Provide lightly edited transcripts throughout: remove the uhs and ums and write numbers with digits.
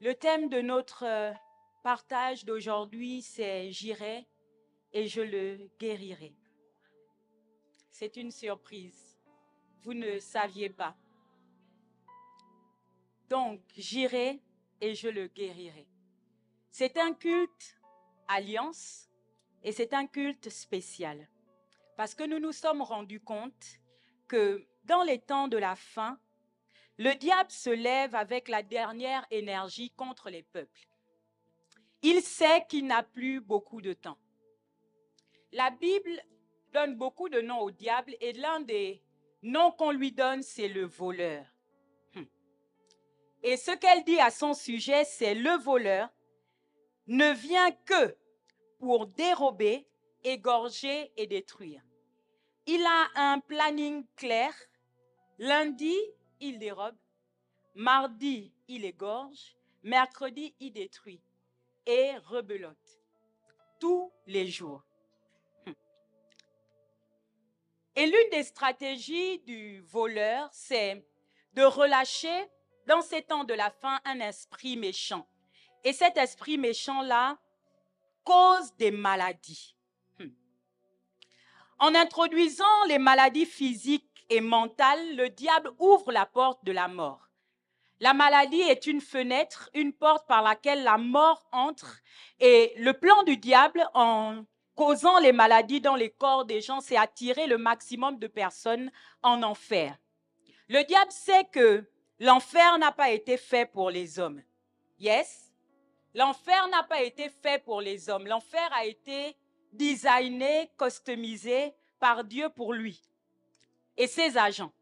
Le thème de notre partage d'aujourd'hui, c'est « J'irai et je le guérirai ». C'est une surprise. Vous ne saviez pas. Donc, j'irai et je le guérirai. C'est un culte alliance et c'est un culte spécial. Parce que nous nous sommes rendus compte que dans les temps de la fin, le diable se lève avec la dernière énergie contre les peuples. Il sait qu'il n'a plus beaucoup de temps. La Bible donne beaucoup de noms au diable et l'un des noms qu'on lui donne, c'est le voleur. Et ce qu'elle dit à son sujet, c'est le voleur ne vient que pour dérober, égorger et détruire. Il a un planning clair. Lundi, il dérobe. Mardi, il égorge. Mercredi, il détruit. Et rebelote. Tous les jours. Et l'une des stratégies du voleur, c'est de relâcher dans ces temps de la fin un esprit méchant. Et cet esprit méchant-là cause des maladies. En introduisant les maladies physiques et mentales, le diable ouvre la porte de la mort. La maladie est une fenêtre, une porte par laquelle la mort entre. Et le plan du diable, en causant les maladies dans les corps des gens, c'est attirer le maximum de personnes en enfer. Le diable sait que l'enfer n'a pas été fait pour les hommes. Yes? L'enfer n'a pas été fait pour les hommes. L'enfer a été designé, customisé par Dieu pour lui et ses agents.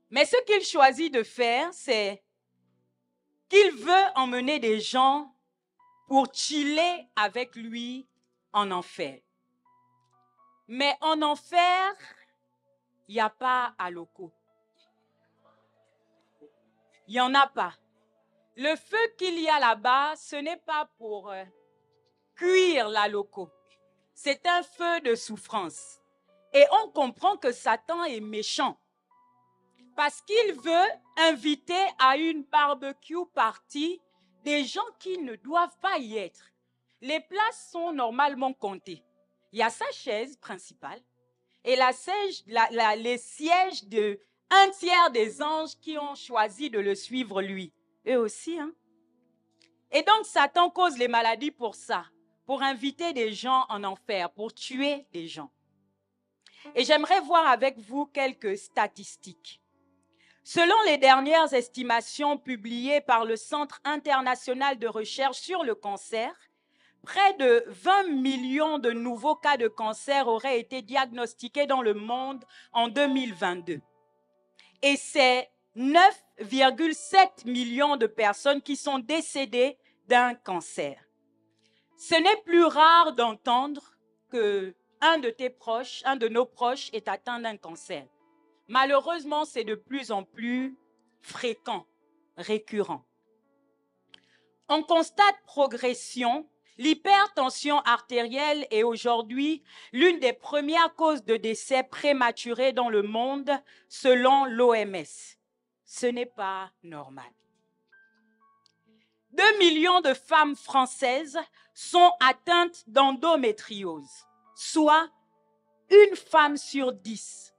Mais ce qu'il choisit de faire, c'est qu'il veut emmener des gens pour chiller avec lui en enfer. Mais en enfer, il n'y a pas à loco. Il n'y en a pas. Le feu qu'il y a là-bas, ce n'est pas pour cuire la loco. C'est un feu de souffrance. Et on comprend que Satan est méchant. Parce qu'il veut inviter à une barbecue party des gens qui ne doivent pas y être. Les places sont normalement comptées. Il y a sa chaise principale et les sièges de un tiers des anges qui ont choisi de le suivre lui. Eux aussi, hein? Et donc, Satan cause les maladies pour ça, pour inviter des gens en enfer, pour tuer des gens. Et j'aimerais voir avec vous quelques statistiques. Selon les dernières estimations publiées par le Centre international de recherche sur le cancer, près de 20 millions de nouveaux cas de cancer auraient été diagnostiqués dans le monde en 2022. Et c'est 9,7 millions de personnes qui sont décédées d'un cancer. Ce n'est plus rare d'entendre qu'un de tes proches, un de nos proches est atteint d'un cancer. Malheureusement, c'est de plus en plus fréquent, récurrent. On constate progression. L'hypertension artérielle est aujourd'hui l'une des premières causes de décès prématurés dans le monde selon l'OMS. Ce n'est pas normal. 2 millions de femmes françaises sont atteintes d'endométriose, soit une femme sur 10.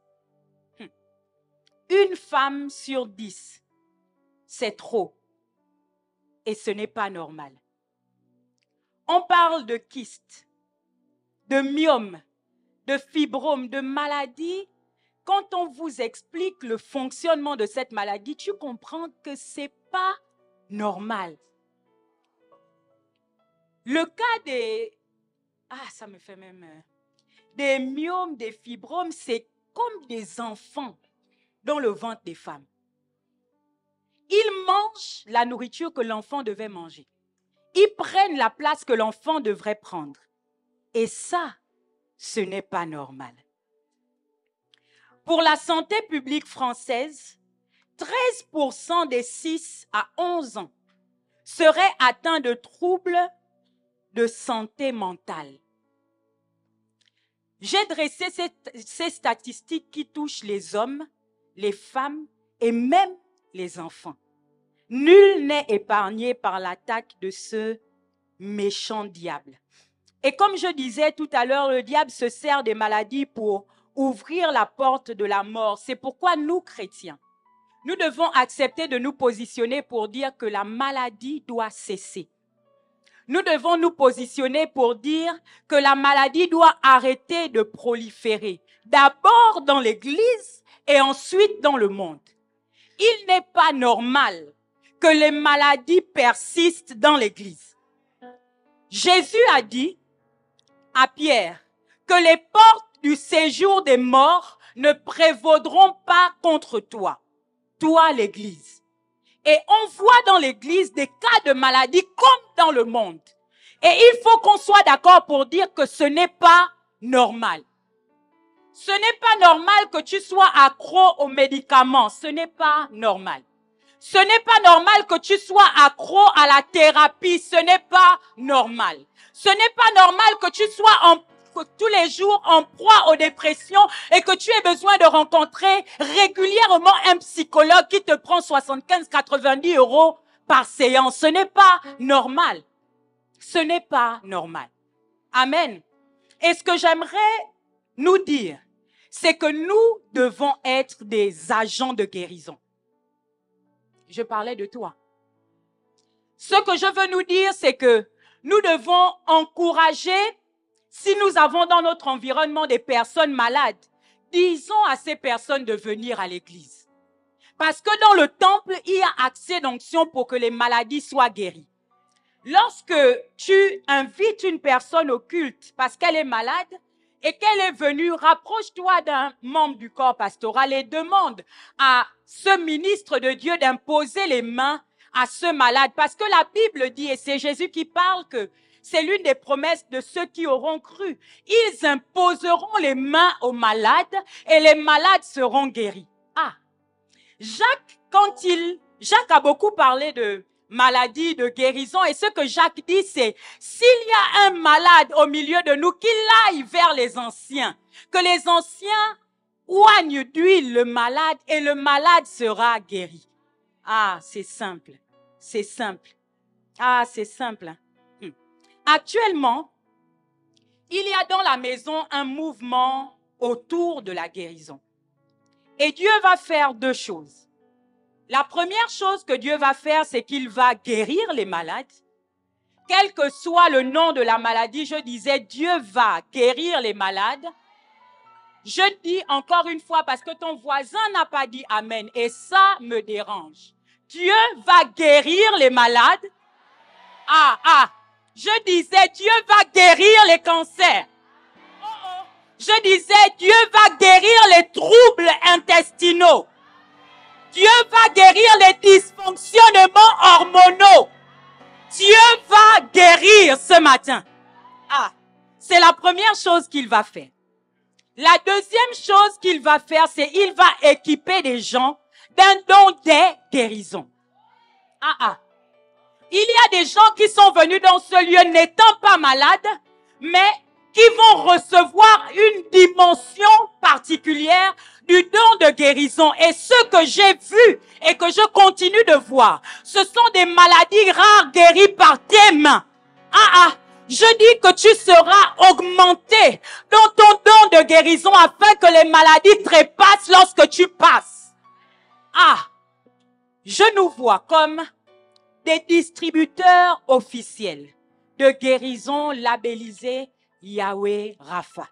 Une femme sur 10, c'est trop. Et ce n'est pas normal. On parle de kystes, de myomes, de fibromes, de maladies. Quand on vous explique le fonctionnement de cette maladie, tu comprends que ce n'est pas normal. Le cas des... ça me fait même... Des myomes, des fibromes, c'est comme des enfants dans le ventre des femmes. Ils mangent la nourriture que l'enfant devait manger. Ils prennent la place que l'enfant devrait prendre. Et ça, ce n'est pas normal. Pour la santé publique française, 13% des 6 à 11 ans seraient atteints de troubles de santé mentale. J'ai dressé ces statistiques qui touchent les hommes, les femmes et même les enfants. Nul n'est épargné par l'attaque de ce méchant diable. Et comme je disais tout à l'heure, le diable se sert des maladies pour ouvrir la porte de la mort. C'est pourquoi nous, chrétiens, nous devons accepter de nous positionner pour dire que la maladie doit cesser. Nous devons nous positionner pour dire que la maladie doit arrêter de proliférer. D'abord dans l'Église et ensuite dans le monde. Il n'est pas normal que les maladies persistent dans l'Église. Jésus a dit à Pierre que les portes du séjour des morts ne prévaudront pas contre toi, toi l'Église. Et on voit dans l'Église des cas de maladie comme dans le monde. Et il faut qu'on soit d'accord pour dire que ce n'est pas normal. Ce n'est pas normal que tu sois accro aux médicaments. Ce n'est pas normal. Ce n'est pas normal que tu sois accro à la thérapie. Ce n'est pas normal. Ce n'est pas normal que tu sois tous les jours en proie aux dépressions et que tu aies besoin de rencontrer régulièrement un psychologue qui te prend 75-90 € par séance. Ce n'est pas normal. Ce n'est pas normal. Amen. Et ce que j'aimerais nous dire, c'est que nous devons être des agents de guérison. Je parlais de toi. Ce que je veux nous dire, c'est que nous devons encourager, si nous avons dans notre environnement des personnes malades, disons à ces personnes de venir à l'église. Parce que dans le temple, il y a accès d'onction pour que les maladies soient guéries. Lorsque tu invites une personne au culte parce qu'elle est malade et qu'elle est venue, rapproche-toi d'un membre du corps pastoral et demande à ce ministre de Dieu d'imposer les mains à ce malade. Parce que la Bible dit, et c'est Jésus qui parle, que c'est l'une des promesses de ceux qui auront cru. Ils imposeront les mains aux malades et les malades seront guéris. Ah, Jacques a beaucoup parlé de maladie, de guérison. Et ce que Jacques dit, c'est s'il y a un malade au milieu de nous, qu'il aille vers les anciens. Que les anciens oignent d'huile le malade et le malade sera guéri. Ah, c'est simple. C'est simple. Ah, c'est simple. Actuellement, il y a dans la maison un mouvement autour de la guérison. Et Dieu va faire deux choses. La première chose que Dieu va faire, c'est qu'il va guérir les malades. Quel que soit le nom de la maladie, je disais, Dieu va guérir les malades. Je dis encore une fois parce que ton voisin n'a pas dit Amen et ça me dérange. Dieu va guérir les malades. Je disais, Dieu va guérir les cancers. Je disais, Dieu va guérir les troubles intestinaux. Dieu va guérir les dysfonctionnements hormonaux. Dieu va guérir ce matin. C'est la première chose qu'il va faire. La deuxième chose qu'il va faire, c'est qu'il va équiper des gens d'un don des guérisons. Il y a des gens qui sont venus dans ce lieu n'étant pas malades, mais qui vont recevoir une dimension particulière du don de guérison. Et ce que j'ai vu et que je continue de voir, ce sont des maladies rares guéries par tes mains. Je dis que tu seras augmenté dans ton don de guérison afin que les maladies trépassent lorsque tu passes. Je nous vois comme des distributeurs officiels de guérison labellisés Yahweh Rapha.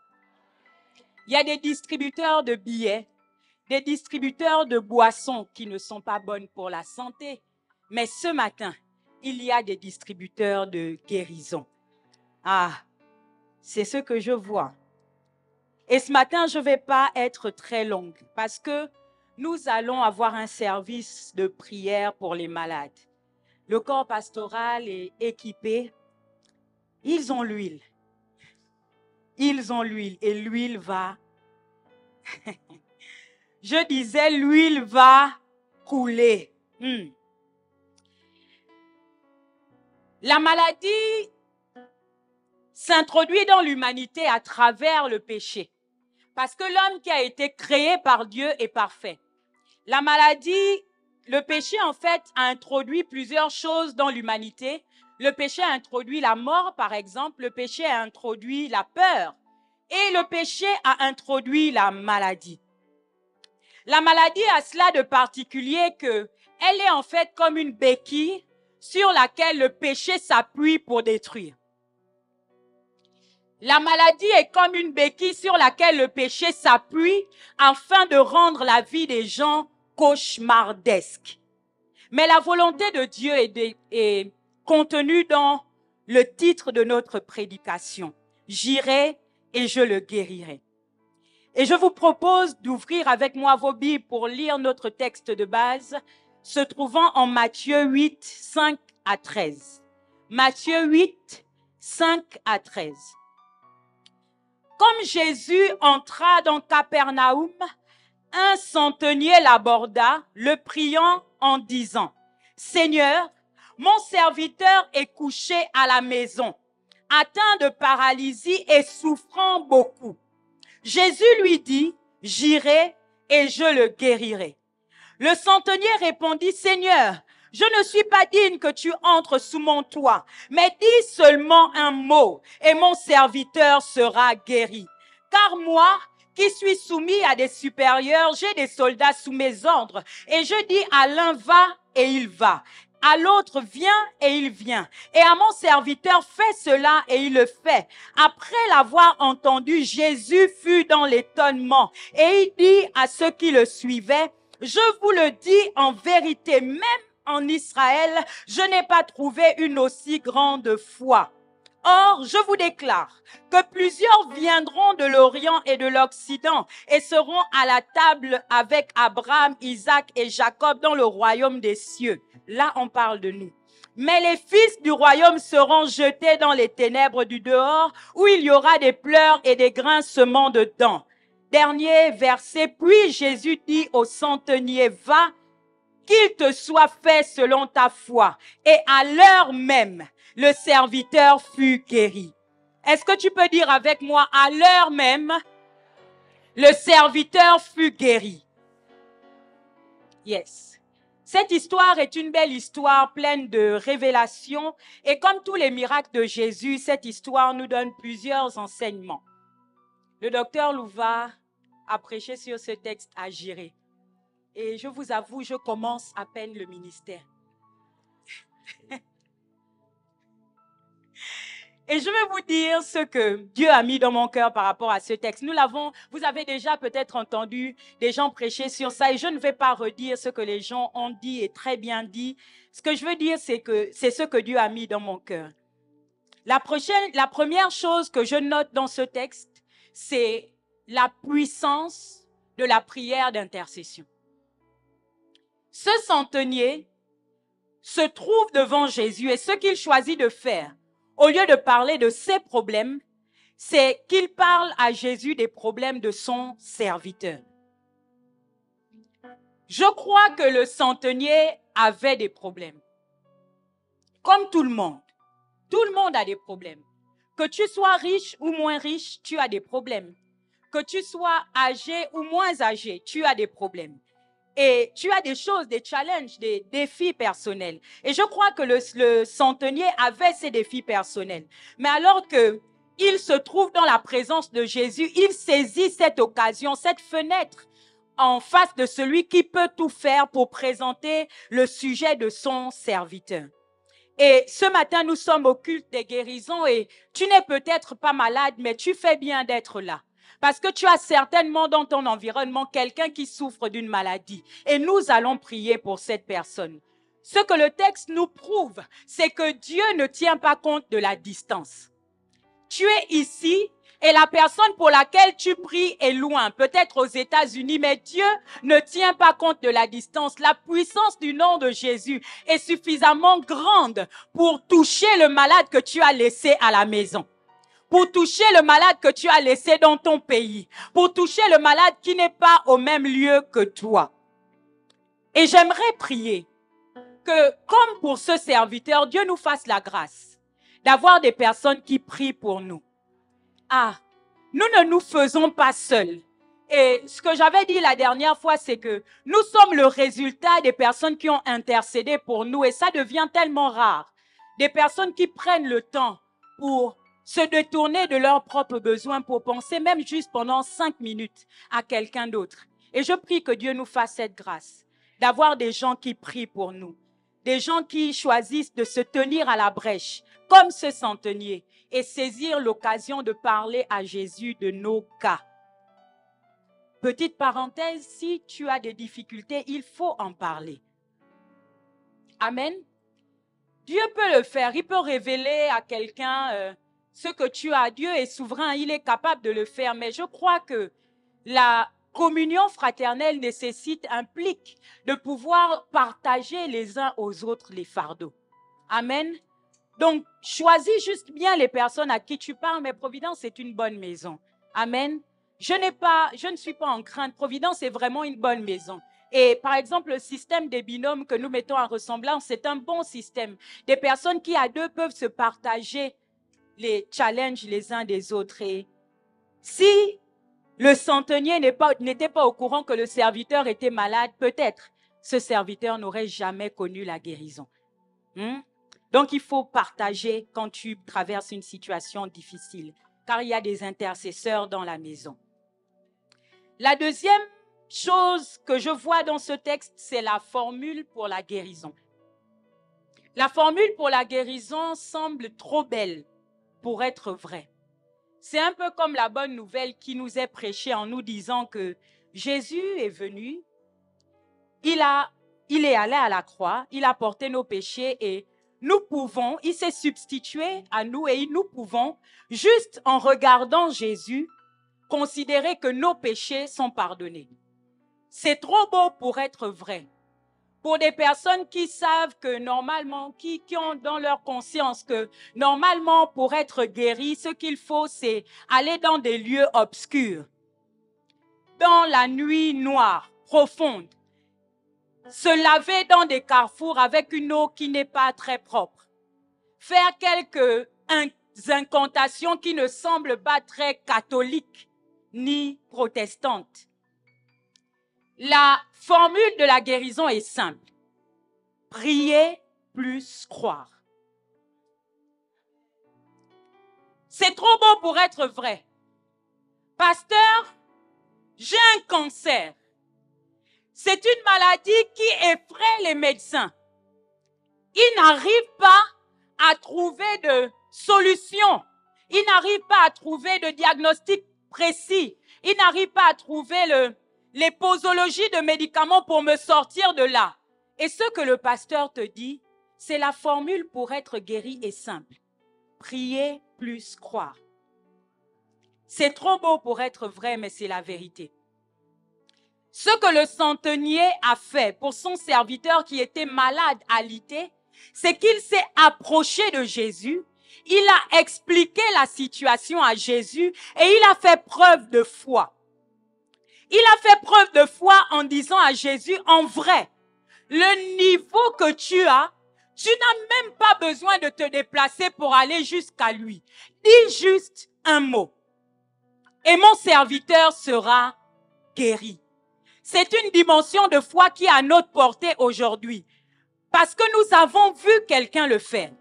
Il y a des distributeurs de billets, des distributeurs de boissons qui ne sont pas bonnes pour la santé. Mais ce matin, il y a des distributeurs de guérison. C'est ce que je vois. Et ce matin, je ne vais pas être très longue parce que nous allons avoir un service de prière pour les malades. Le corps pastoral est équipé. Ils ont l'huile. Ils ont l'huile et l'huile va... Je disais, l'huile va couler. La maladie s'introduit dans l'humanité à travers le péché. Parce que l'homme qui a été créé par Dieu est parfait. La maladie le péché, en fait, a introduit plusieurs choses dans l'humanité. Le péché a introduit la mort, par exemple. Le péché a introduit la peur. Et le péché a introduit la maladie. La maladie a cela de particulier que elle est en fait comme une béquille sur laquelle le péché s'appuie pour détruire. La maladie est comme une béquille sur laquelle le péché s'appuie afin de rendre la vie des gens cauchemardesque. Mais la volonté de Dieu est contenue dans le titre de notre prédication. J'irai et je le guérirai. Et je vous propose d'ouvrir avec moi vos Bibles pour lire notre texte de base, se trouvant en Matthieu 8, 5 à 13. Matthieu 8, 5 à 13. Comme Jésus entra dans Capernaum, un centenier l'aborda, le priant en disant, « Seigneur, mon serviteur est couché à la maison, atteint de paralysie et souffrant beaucoup. » Jésus lui dit, « J'irai et je le guérirai. » Le centenier répondit, « Seigneur, je ne suis pas digne que tu entres sous mon toit, mais dis seulement un mot et mon serviteur sera guéri. Car moi, qui suis soumis à des supérieurs, j'ai des soldats sous mes ordres, et je dis à l'un va et il va, à l'autre viens et il vient, et à mon serviteur fais cela et il le fait. » Après l'avoir entendu, Jésus fut dans l'étonnement et il dit à ceux qui le suivaient, « Je vous le dis en vérité, même en Israël, je n'ai pas trouvé une aussi grande foi. » Or, je vous déclare que plusieurs viendront de l'Orient et de l'Occident et seront à la table avec Abraham, Isaac et Jacob dans le royaume des cieux. Là, on parle de nous. Mais les fils du royaume seront jetés dans les ténèbres du dehors, où il y aura des pleurs et des grincements de dents. Dernier verset, puis Jésus dit au centenier, va, qu'il te soit fait selon ta foi. Et à l'heure même, le serviteur fut guéri. Est-ce que tu peux dire avec moi, à l'heure même, le serviteur fut guéri? Yes. Cette histoire est une belle histoire pleine de révélations. Et comme tous les miracles de Jésus, cette histoire nous donne plusieurs enseignements. Le docteur Louva a prêché sur ce texte à Jiré. Et je vous avoue, je commence à peine le ministère. Et je vais vous dire ce que Dieu a mis dans mon cœur par rapport à ce texte. Vous avez déjà peut-être entendu des gens prêcher sur ça et je ne vais pas redire ce que les gens ont dit et très bien dit. Ce que je veux dire, c'est que c'est ce que Dieu a mis dans mon cœur. La première chose que je note dans ce texte, c'est la puissance de la prière d'intercession. Ce centenier se trouve devant Jésus et ce qu'il choisit de faire, au lieu de parler de ses problèmes, c'est qu'il parle à Jésus des problèmes de son serviteur. Je crois que le centenier avait des problèmes. Comme tout le monde. Tout le monde a des problèmes. Que tu sois riche ou moins riche, tu as des problèmes. Que tu sois âgé ou moins âgé, tu as des problèmes. Et tu as des choses, des challenges, des défis personnels. Et je crois que le centenier avait ses défis personnels. Mais alors qu'il se trouve dans la présence de Jésus, il saisit cette occasion, cette fenêtre en face de celui qui peut tout faire pour présenter le sujet de son serviteur. Et ce matin, nous sommes au culte des guérisons et tu n'es peut-être pas malade, mais tu fais bien d'être là. Parce que tu as certainement dans ton environnement quelqu'un qui souffre d'une maladie. Et nous allons prier pour cette personne. Ce que le texte nous prouve, c'est que Dieu ne tient pas compte de la distance. Tu es ici et la personne pour laquelle tu pries est loin, peut-être aux États-Unis, mais Dieu ne tient pas compte de la distance. La puissance du nom de Jésus est suffisamment grande pour toucher le malade que tu as laissé à la maison. Pour toucher le malade que tu as laissé dans ton pays, pour toucher le malade qui n'est pas au même lieu que toi. Et j'aimerais prier que, comme pour ce serviteur, Dieu nous fasse la grâce d'avoir des personnes qui prient pour nous. Ah, nous ne nous faisons pas seuls. Et ce que j'avais dit la dernière fois, c'est que nous sommes le résultat des personnes qui ont intercédé pour nous. Et ça devient tellement rare. Des personnes qui prennent le temps pour se détourner de leurs propres besoins, pour penser même juste pendant 5 minutes à quelqu'un d'autre. Et je prie que Dieu nous fasse cette grâce, d'avoir des gens qui prient pour nous, des gens qui choisissent de se tenir à la brèche, comme ce centenier, et saisir l'occasion de parler à Jésus de nos cas. Petite parenthèse, si tu as des difficultés, il faut en parler. Amen. Dieu peut le faire, il peut révéler à quelqu'un ce que tu as. Dieu est souverain, il est capable de le faire, mais je crois que la communion fraternelle implique de pouvoir partager les uns aux autres les fardeaux. Amen. Donc, choisis juste bien les personnes à qui tu parles, mais Providence est une bonne maison. Amen. Je ne suis pas en crainte. Providence est vraiment une bonne maison. Et par exemple, le système des binômes que nous mettons en ressemblance, c'est un bon système. Des personnes qui à deux peuvent se partager les challenges les uns des autres. Et si le centenier n'était pas au courant que le serviteur était malade, peut-être ce serviteur n'aurait jamais connu la guérison. Donc, il faut partager quand tu traverses une situation difficile, car il y a des intercesseurs dans la maison. La deuxième chose que je vois dans ce texte, c'est la formule pour la guérison. La formule pour la guérison semble trop belle pour être vraie. C'est un peu comme la bonne nouvelle qui nous est prêchée en nous disant que Jésus est venu, il est allé à la croix, il a porté nos péchés et il s'est substitué à nous et nous pouvons, juste en regardant Jésus, considérer que nos péchés sont pardonnés. C'est trop beau pour être vrai. Pour des personnes qui savent que normalement, qui ont dans leur conscience que normalement, pour être guéri, ce qu'il faut, c'est aller dans des lieux obscurs, dans la nuit noire, profonde, se laver dans des carrefours avec une eau qui n'est pas très propre, faire quelques incantations qui ne semblent pas très catholiques ni protestantes. La formule de la guérison est simple. Prier plus croire. C'est trop beau pour être vrai. Pasteur, j'ai un cancer. C'est une maladie qui effraie les médecins. Ils n'arrivent pas à trouver de solution. Ils n'arrivent pas à trouver de diagnostic précis. Ils n'arrivent pas à trouver les posologies de médicaments pour me sortir de là. Et ce que le pasteur te dit, c'est la formule pour être guéri est simple. Prier plus croire. C'est trop beau pour être vrai, mais c'est la vérité. Ce que le centenier a fait pour son serviteur qui était malade alité, c'est qu'il s'est approché de Jésus, il a expliqué la situation à Jésus et il a fait preuve de foi. Il a fait preuve de foi en disant à Jésus, en vrai, le niveau que tu n'as même pas besoin de te déplacer pour aller jusqu'à lui. Dis juste un mot. Et mon serviteur sera guéri. C'est une dimension de foi qui est à notre portée aujourd'hui. Parce que nous avons vu quelqu'un le faire.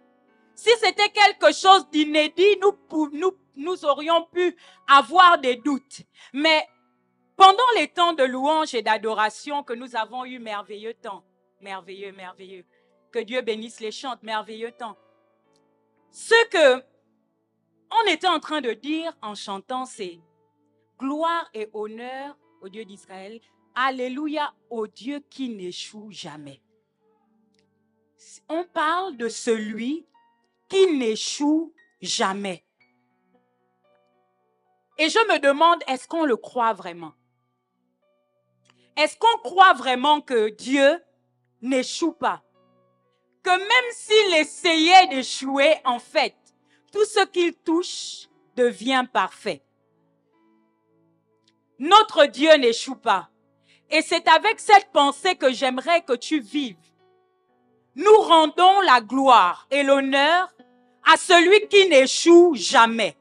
Si c'était quelque chose d'inédit, nous aurions pu avoir des doutes. Mais pendant les temps de louange et d'adoration que nous avons eu, merveilleux temps, merveilleux, merveilleux, que Dieu bénisse les chants, merveilleux temps. Ce que on était en train de dire en chantant, c'est gloire et honneur au Dieu d'Israël, alléluia au Dieu qui n'échoue jamais. On parle de celui qui n'échoue jamais. Et je me demande, est-ce qu'on le croit vraiment? Est-ce qu'on croit vraiment que Dieu n'échoue pas? Que même s'il essayait d'échouer, en fait, tout ce qu'il touche devient parfait. Notre Dieu n'échoue pas. Et c'est avec cette pensée que j'aimerais que tu vives. Nous rendons la gloire et l'honneur à celui qui n'échoue jamais.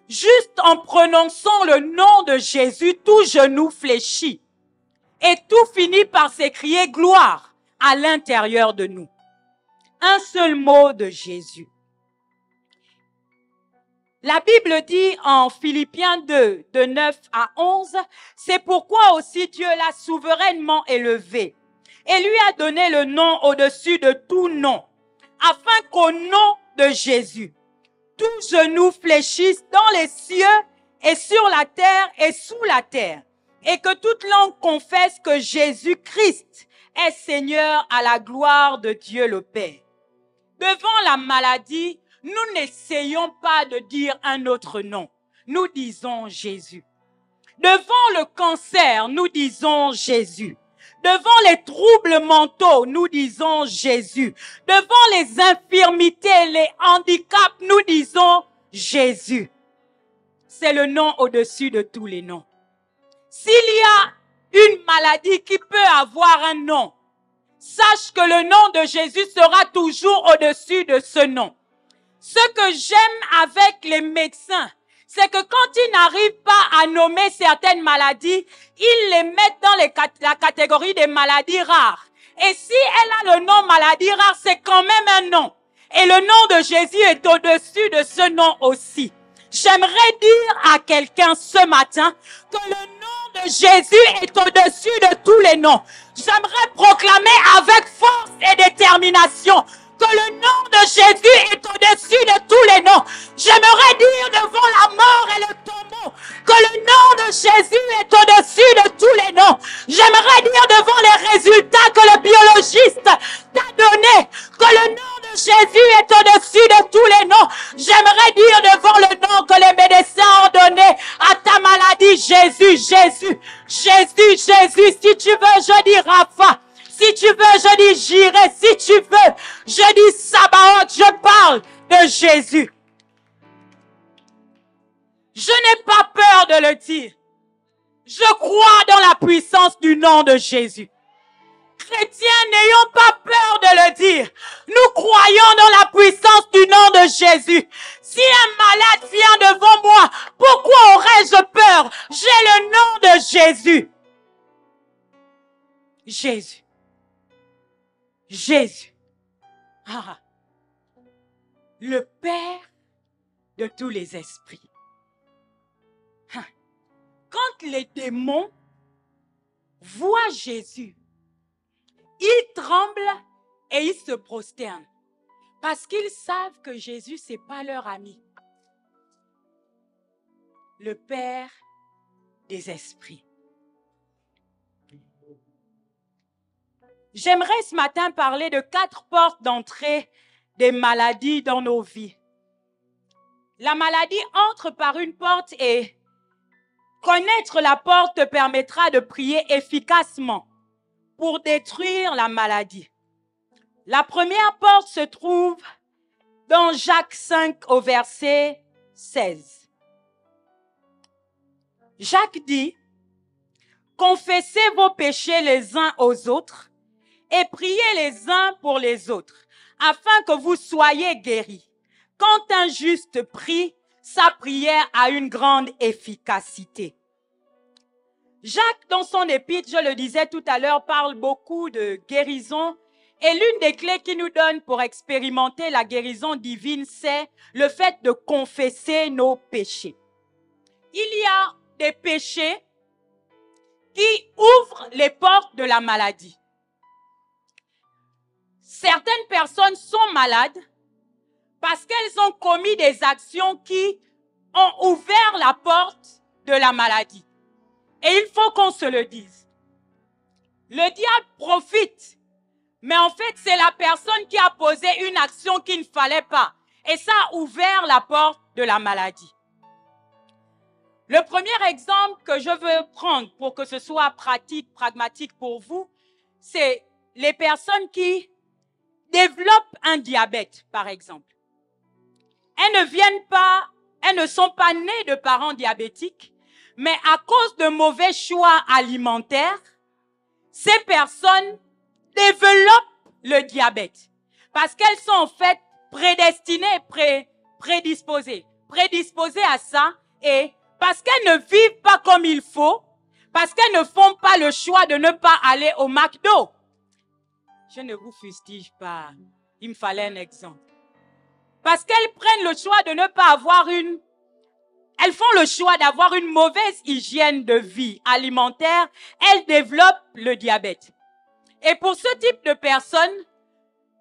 Juste en prononçant le nom de Jésus, tout genou fléchit et tout finit par s'écrier gloire à l'intérieur de nous. Un seul mot de Jésus. La Bible dit en Philippiens 2, de 9 à 11, c'est pourquoi aussi Dieu l'a souverainement élevé et lui a donné le nom au-dessus de tout nom, afin qu'au nom de Jésus, tout genou fléchisse dans les cieux et sur la terre et sous la terre, et que toute langue confesse que Jésus-Christ est Seigneur à la gloire de Dieu le Père. Devant la maladie, nous n'essayons pas de dire un autre nom. Nous disons Jésus. Devant le cancer, nous disons Jésus. Devant les troubles mentaux, nous disons Jésus. Devant les infirmités, les handicaps, nous disons Jésus. C'est le nom au-dessus de tous les noms. S'il y a une maladie qui peut avoir un nom, sache que le nom de Jésus sera toujours au-dessus de ce nom. Ce que j'aime avec les médecins, c'est que quand ils n'arrivent pas à nommer certaines maladies, ils les mettent dans la catégorie des maladies rares. Et si elle a le nom maladie rare, c'est quand même un nom. Et le nom de Jésus est au-dessus de ce nom aussi. J'aimerais dire à quelqu'un ce matin que le nom de Jésus est au-dessus de tous les noms. J'aimerais proclamer avec force et détermination que le nom de Jésus est au-dessus de tous les noms. J'aimerais dire devant la mort et le tombeau que le nom de Jésus est au-dessus de tous les noms. J'aimerais dire devant les résultats que le biologiste t'a donné que le nom de Jésus est au-dessus de tous les noms. J'aimerais dire devant le nom que les médecins ont donné à ta maladie, Jésus, Jésus, Jésus, Jésus. Si tu veux, je dis Rapha. Si tu veux, je dis j'irai. Si tu veux, je dis Sabaoth. Je parle de Jésus. Je n'ai pas peur de le dire. Je crois dans la puissance du nom de Jésus. Chrétiens, n'ayons pas peur de le dire. Nous croyons dans la puissance du nom de Jésus. Si un malade vient devant moi, pourquoi aurais-je peur? J'ai le nom de Jésus. Jésus. Jésus. Ah. Le Père de tous les esprits. Ah. Quand les démons voient Jésus, ils tremblent et ils se prosternent. Parce qu'ils savent que Jésus, ce n'est pas leur ami. Le Père des esprits. J'aimerais ce matin parler de 4 portes d'entrée des maladies dans nos vies. La maladie entre par une porte et connaître la porte te permettra de prier efficacement pour détruire la maladie. La première porte se trouve dans Jacques 5 au verset 16. Jacques dit, « Confessez vos péchés les uns aux autres et priez les uns pour les autres, afin que vous soyez guéris. Quand un juste prie, sa prière a une grande efficacité. » Jacques, dans son épître, je le disais tout à l'heure, parle beaucoup de guérison. Et l'une des clés qu'il nous donne pour expérimenter la guérison divine, c'est le fait de confesser nos péchés. Il y a des péchés qui ouvrent les portes de la maladie. Certaines personnes sont malades parce qu'elles ont commis des actions qui ont ouvert la porte de la maladie. Et il faut qu'on se le dise. Le diable profite, mais en fait, c'est la personne qui a posé une action qu'il ne fallait pas. Et ça a ouvert la porte de la maladie. Le premier exemple que je veux prendre pour que ce soit pratique, pragmatique pour vous, c'est les personnes qui développent un diabète, par exemple. Elles ne sont pas nées de parents diabétiques, mais à cause de mauvais choix alimentaires, ces personnes développent le diabète. Parce qu'elles sont en fait prédestinées, prédisposées. prédisposées à ça et parce qu'elles ne vivent pas comme il faut, parce qu'elles ne font pas le choix de ne pas aller au McDo. Je ne vous fustige pas. Il me fallait un exemple. Parce qu'elles prennent le choix de ne pas avoir elles font le choix d'avoir une mauvaise hygiène de vie alimentaire. Elles développent le diabète. Et pour ce type de personnes,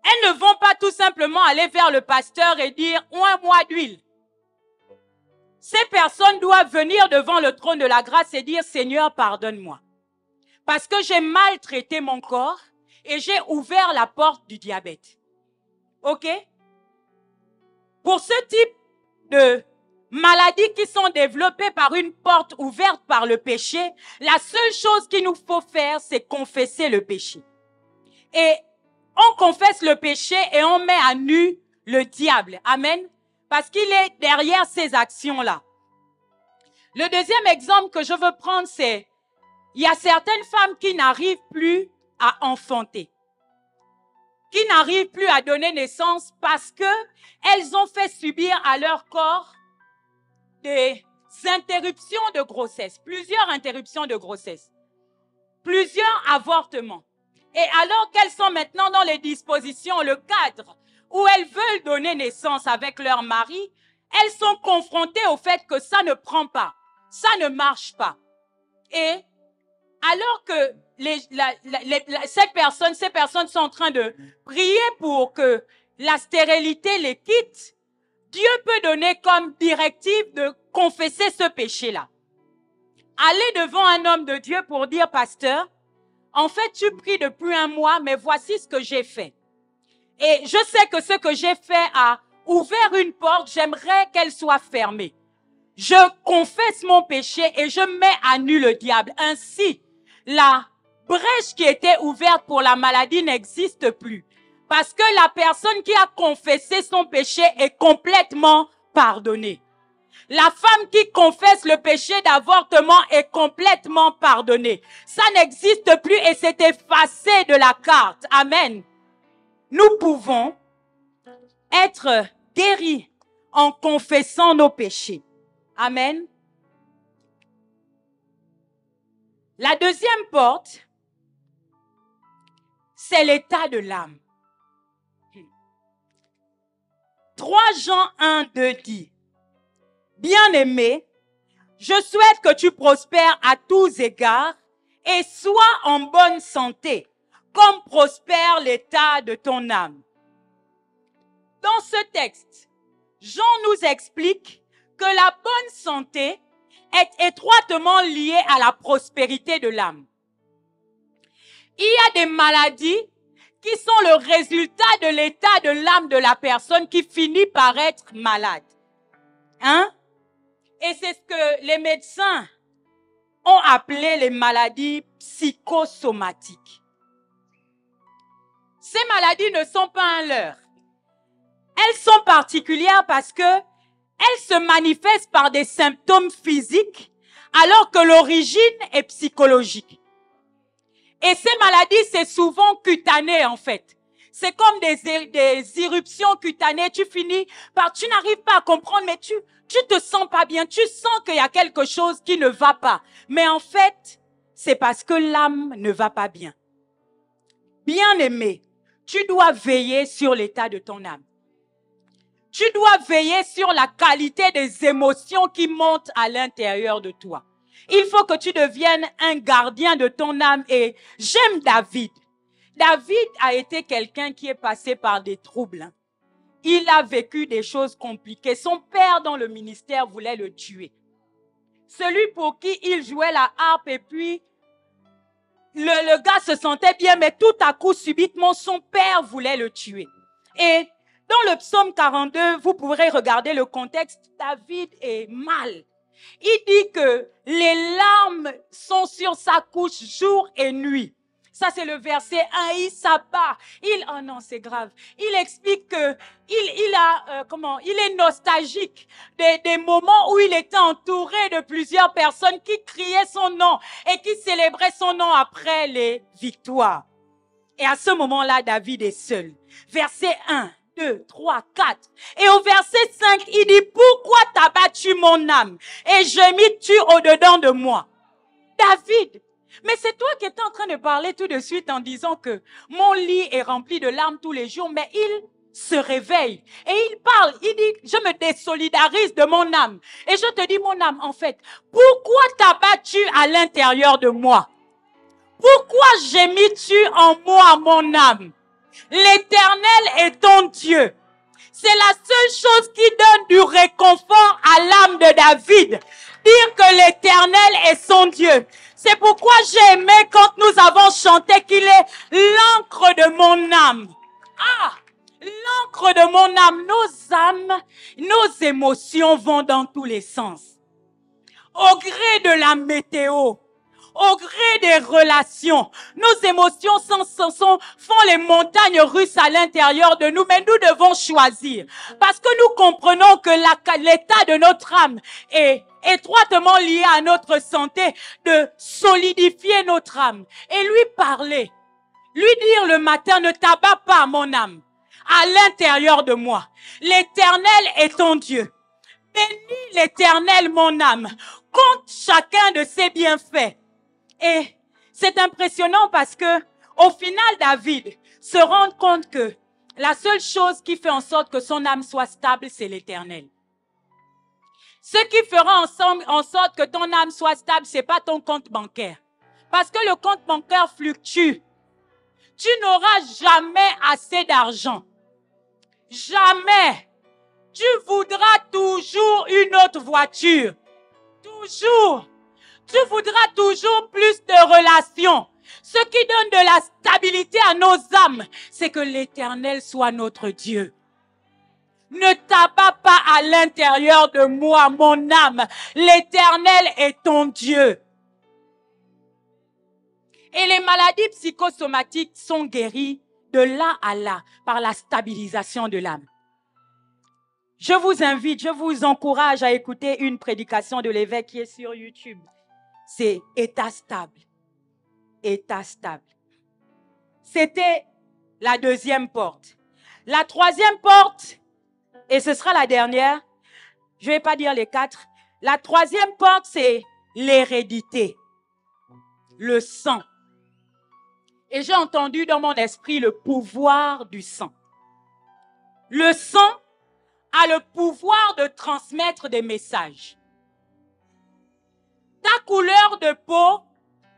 elles ne vont pas tout simplement aller vers le pasteur et dire « Oins-moi d'huile ». Ces personnes doivent venir devant le trône de la grâce et dire « Seigneur, pardonne-moi. Parce que j'ai maltraité mon corps et j'ai ouvert la porte du diabète. » OK? Pour ce type de maladies qui sont développées par une porte ouverte par le péché, la seule chose qu'il nous faut faire, c'est confesser le péché. Et on confesse le péché et on met à nu le diable. Amen. Parce qu'il est derrière ces actions-là. Le deuxième exemple que je veux prendre, c'est il y a certaines femmes qui n'arrivent plus à enfanter, qui n'arrivent plus à donner naissance parce que elles ont fait subir à leur corps des interruptions de grossesse, plusieurs interruptions de grossesse, plusieurs avortements. Et alors qu'elles sont maintenant dans les dispositions, le cadre où elles veulent donner naissance avec leur mari, elles sont confrontées au fait que ça ne prend pas, ça ne marche pas. Et alors que ces personnes sont en train de prier pour que la stérilité les quitte, Dieu peut donner comme directive de confesser ce péché-là. Aller devant un homme de Dieu pour dire, pasteur, en fait, tu pries depuis un mois, mais voici ce que j'ai fait. Et je sais que ce que j'ai fait a ouvert une porte, j'aimerais qu'elle soit fermée. Je confesse mon péché et je mets à nu le diable. Ainsi, la brèche qui était ouverte pour la maladie n'existe plus. Parce que la personne qui a confessé son péché est complètement pardonnée. La femme qui confesse le péché d'avortement est complètement pardonnée. Ça n'existe plus et c'est effacé de la carte. Amen. Nous pouvons être guéris en confessant nos péchés. Amen. La deuxième porte, c'est l'état de l'âme. 3 Jean 1, 2 dit, « Bien-aimé, je souhaite que tu prospères à tous égards et sois en bonne santé, comme prospère l'état de ton âme. » Dans ce texte, Jean nous explique que la bonne santé est étroitement liée à la prospérité de l'âme. Il y a des maladies qui sont le résultat de l'état de l'âme de la personne qui finit par être malade. Hein? Et c'est ce que les médecins ont appelé les maladies psychosomatiques. Ces maladies ne sont pas un leurre. Elles sont particulières parce que elles se manifestent par des symptômes physiques alors que l'origine est psychologique. Et ces maladies, c'est souvent cutané en fait. C'est comme des éruptions cutanées. Tu finis par, tu n'arrives pas à comprendre, mais tu te sens pas bien. Tu sens qu'il y a quelque chose qui ne va pas. Mais en fait, c'est parce que l'âme ne va pas bien. Bien-aimé, tu dois veiller sur l'état de ton âme. Tu dois veiller sur la qualité des émotions qui montent à l'intérieur de toi. Il faut que tu deviennes un gardien de ton âme. Et j'aime David. David a été quelqu'un qui est passé par des troubles. Il a vécu des choses compliquées. Son père dans le ministère voulait le tuer. Celui pour qui il jouait la harpe et puis le gars se sentait bien, mais tout à coup, subitement, son père voulait le tuer. Et dans le psaume 42, vous pourrez regarder le contexte. David est mal. Il dit que les larmes sont sur sa couche jour et nuit. Ça, c'est le verset 1. Il s'abat. Oh non, c'est grave. Il explique que il est nostalgique des moments où il était entouré de plusieurs personnes qui criaient son nom et qui célébraient son nom après les victoires. Et à ce moment-là, David est seul. Verset 1. 2, 3, 4. Et au verset 5, il dit, pourquoi t'as battu mon âme et gémis-tu au-dedans de moi? David, mais c'est toi qui étais en train de parler tout de suite en disant que mon lit est rempli de larmes tous les jours, mais il se réveille et il parle, il dit, je me désolidarise de mon âme. Et je te dis, mon âme, en fait, pourquoi t'as battu à l'intérieur de moi? Pourquoi gémis-tu en moi, mon âme? L'Éternel est ton Dieu. C'est la seule chose qui donne du réconfort à l'âme de David. Dire que l'Éternel est son Dieu. C'est pourquoi j'ai aimé quand nous avons chanté qu'il est l'encre de mon âme. Ah! L'encre de mon âme, nos âmes, nos émotions vont dans tous les sens. Au gré de la météo, au gré des relations, nos émotions font les montagnes russes à l'intérieur de nous, mais nous devons choisir. Parce que nous comprenons que l'état de notre âme est étroitement lié à notre santé, de solidifier notre âme. Et lui parler, lui dire le matin, ne t'abats pas mon âme. À l'intérieur de moi. L'Éternel est ton Dieu. Bénis l'Éternel, mon âme. Compte chacun de ses bienfaits. Et c'est impressionnant parce que, au final, David se rend compte que la seule chose qui fait en sorte que son âme soit stable, c'est l'Éternel. Ce qui fera en sorte que ton âme soit stable, c'est pas ton compte bancaire. Parce que le compte bancaire fluctue. Tu n'auras jamais assez d'argent. Jamais. Tu voudras toujours une autre voiture. Toujours. Tu voudras toujours plus de relations. Ce qui donne de la stabilité à nos âmes, c'est que l'Éternel soit notre Dieu. Ne t'abats pas à l'intérieur de moi, mon âme. L'Éternel est ton Dieu. Et les maladies psychosomatiques sont guéries de là à là, par la stabilisation de l'âme. Je vous invite, je vous encourage à écouter une prédication de l'évêque qui est sur YouTube. C'est état stable. État stable. C'était la deuxième porte. La troisième porte, et ce sera la dernière, je ne vais pas dire les quatre. La troisième porte, c'est l'hérédité. Le sang. Et j'ai entendu dans mon esprit le pouvoir du sang. Le sang a le pouvoir de transmettre des messages. Ta couleur de peau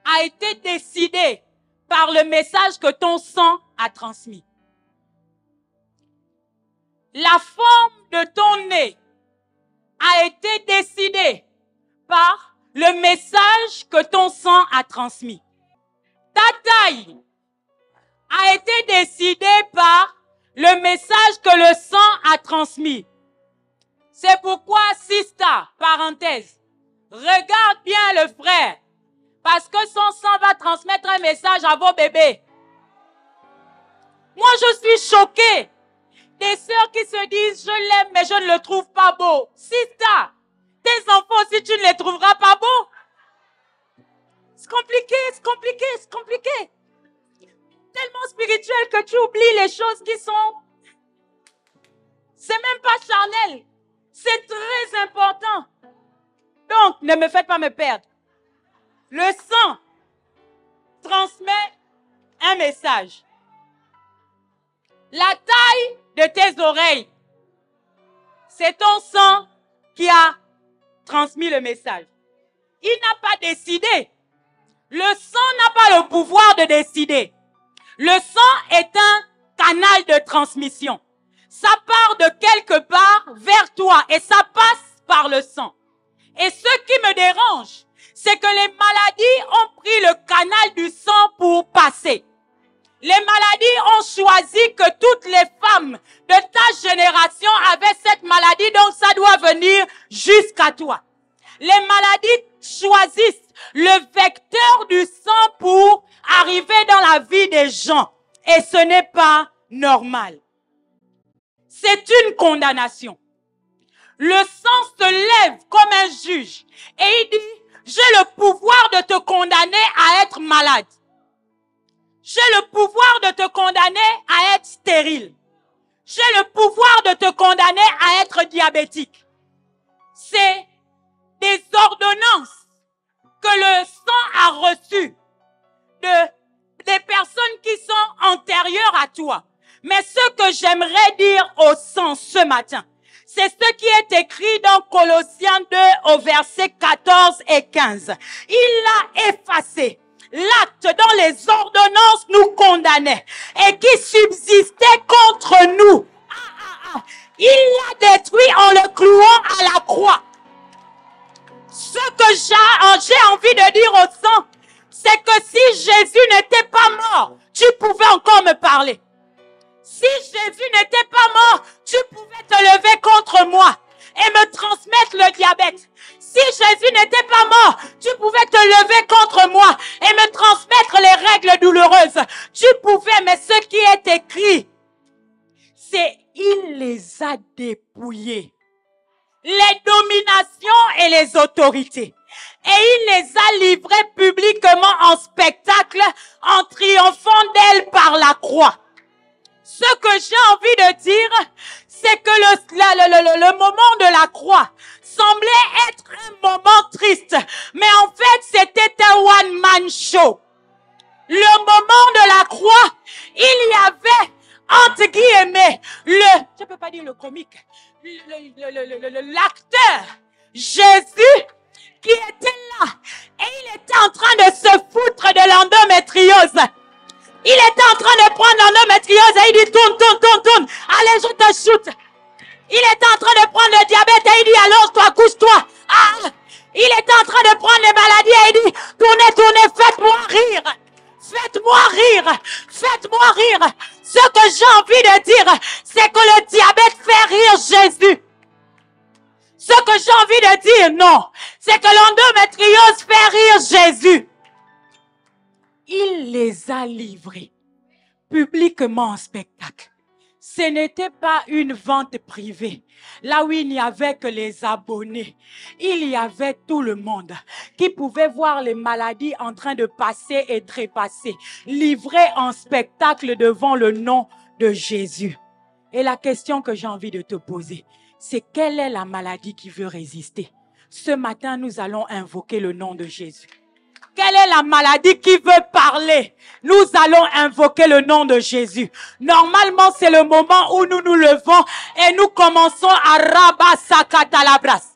a été décidée par le message que ton sang a transmis. La forme de ton nez a été décidée par le message que ton sang a transmis. Ta taille a été décidée par le message que le sang a transmis. C'est pourquoi, Sista, parenthèse, regarde bien le frère, parce que son sang va transmettre un message à vos bébés. Moi, je suis choquée. Des sœurs qui se disent, je l'aime, mais je ne le trouve pas beau. Sista, tes enfants aussi, tu ne les trouveras pas beaux. C'est compliqué, c'est compliqué, c'est compliqué. Tellement spirituel que tu oublies les choses qui sont... C'est même pas charnel. C'est très important. Donc, ne me faites pas me perdre. Le sang transmet un message. La taille de tes oreilles, c'est ton sang qui a transmis le message. Il n'a pas décidé. Le sang n'a pas le pouvoir de décider. Le sang est un canal de transmission. Ça part de quelque part vers toi et ça passe par le sang. Et ce qui me dérange, c'est que les maladies ont pris le canal du sang pour passer. Les maladies ont choisi que toutes les femmes de ta génération avaient cette maladie, donc ça doit venir jusqu'à toi. Les maladies choisissent le vecteur du sang pour arriver dans la vie des gens. Et ce n'est pas normal. C'est une condamnation. Le sang se lève comme un juge et il dit, j'ai le pouvoir de te condamner à être malade. J'ai le pouvoir de te condamner à être stérile. j'ai le pouvoir de te condamner à être diabétique. C'est des ordonnances que le sang a reçues des personnes qui sont antérieures à toi. Mais ce que j'aimerais dire au sang ce matin, c'est ce qui est écrit dans Colossiens 2 au verset 14 et 15. Il l'a effacé. L'acte dont les ordonnances nous condamnaient et qui subsistait contre nous. Il l'a détruit en le clouant à la croix. Ce que j'ai envie de dire au sang, c'est que si Jésus n'était pas mort, tu pouvais encore me parler. Si Jésus n'était pas mort, tu pouvais te lever contre moi et me transmettre le diabète. Si Jésus n'était pas mort, tu pouvais te lever contre moi et me transmettre les règles douloureuses. Tu pouvais, mais ce qui est écrit, c'est il les a dépouillés. Les dominations et les autorités. Et il les a livrées publiquement en spectacle en triomphant d'elles par la croix. Ce que j'ai envie de dire, c'est que le moment de la croix semblait être un moment triste. Mais en fait, c'était un one-man show. Le moment de la croix, il y avait, entre guillemets, je peux pas dire le comique, l'acteur, Jésus, qui était là. Et il était en train de se foutre de l'endométriose. Il était en train de prendre l'endométriose et il dit tourne, tourne, tourne, tourne. Allez, je te shoot. Il était en train de prendre le diabète et il dit allonge-toi, couche-toi. Il était en train de prendre les maladies et il dit tournez, tournez, faites-moi rire. Faites-moi rire. Faites-moi rire. Ce que j'ai envie de dire, c'est que le diabète fait rire Jésus. Ce que j'ai envie de dire, non, c'est que l'endométriose fait rire Jésus. Il les a livrés publiquement en spectacle. Ce n'était pas une vente privée, là où il n'y avait que les abonnés. Il y avait tout le monde qui pouvait voir les maladies en train de passer et trépasser, livrées en spectacle devant le nom de Jésus. Et la question que j'ai envie de te poser, c'est quelle est la maladie qui veut résister? Ce matin, nous allons invoquer le nom de Jésus. Quelle est la maladie qui veut parler? Nous allons invoquer le nom de Jésus. Normalement, c'est le moment où nous nous levons et nous commençons à rabasakatalabras.